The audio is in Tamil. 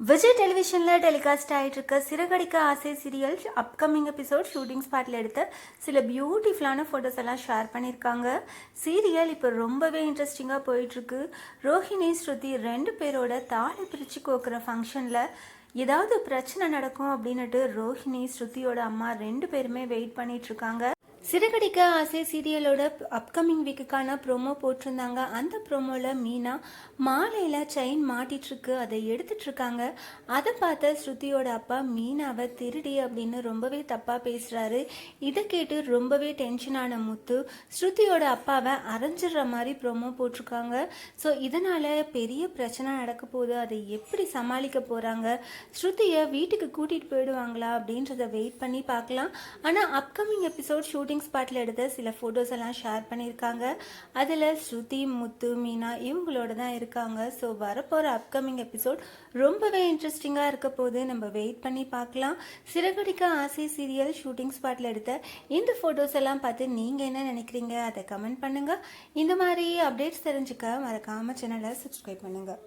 விஜய் டெலிவிஷனில் டெலிகாஸ்ட் ஆகிட்டு இருக்க சிறகடிக்க ஆசை சீரியல் அப்கமிங் எபிசோட் ஷூட்டிங் ஸ்பாட்டில் எடுத்த சில பியூட்டிஃபுல்லான ஃபோட்டோஸ் எல்லாம் ஷேர் பண்ணியிருக்காங்க. சீரியல் இப்போ ரொம்பவே இன்ட்ரெஸ்டிங்காக போயிட்டுருக்கு. ரோஹிணி ஸ்ருதி 2 பேரோட தாலி பிரித்து கோக்குற ஃபங்க்ஷனில் ஏதாவது பிரச்சனை நடக்கும் அப்படின்னுட்டு ரோஹிணி ஸ்ருதியோட அம்மா 2 பேருமே வெயிட் பண்ணிகிட்ருக்காங்க. சிறகடிக்க ஆசை சீரியலோட அப்கமிங் வீக்குக்கான ப்ரோமோ போட்டிருந்தாங்க. அந்த ப்ரோமோவில் மீனா மாலையில் செயின் மாட்டிகிட்ருக்கு, அதை எடுத்துட்ருக்காங்க. அதை பார்த்த ஸ்ருதியோட அப்பா மீனாவை திருடி அப்படின்னு ரொம்பவே தப்பாக பேசுகிறாரு. இதை கேட்டு ரொம்பவே டென்ஷனான முத்து ஸ்ருதியோட அப்பாவை அரைஞ்சிடுற மாதிரி ப்ரோமோ போட்டிருக்காங்க. ஸோ இதனால் பெரிய பிரச்சனை நடக்க போகுது. அதை எப்படி சமாளிக்க போகிறாங்க, ஸ்ருதியை வீட்டுக்கு கூட்டிகிட்டு போயிடுவாங்களா அப்படின்றத வெயிட் பண்ணி பார்க்கலாம். ஆனால் அப்கமிங் எபிசோட் ஷூட்டிங் ஸ்பாட்டில் எடுத்த சில ஃபோட்டோஸ் எல்லாம் ஷேர் பண்ணியிருக்காங்க. அதில் ஸ்ருதி, முத்து, மீனா இவங்களோட தான் இருக்காங்க. ஸோ வரப்போகிற அப்கமிங் எபிசோட் ரொம்பவே இன்ட்ரெஸ்டிங்காக இருக்க போது நம்ம வெயிட் பண்ணி பார்க்கலாம். சிறகடிக்க ஆசை சீரியல் ஷூட்டிங் ஸ்பாட்டில் எடுத்த இந்த ஃபோட்டோஸ் எல்லாம் பார்த்து நீங்கள் என்ன நினைக்கிறீங்க அதை கமெண்ட் பண்ணுங்கள். இந்த மாதிரி அப்டேட்ஸ் தெரிஞ்சுக்க மறக்காமல் சேனலை சப்ஸ்கிரைப் பண்ணுங்கள்.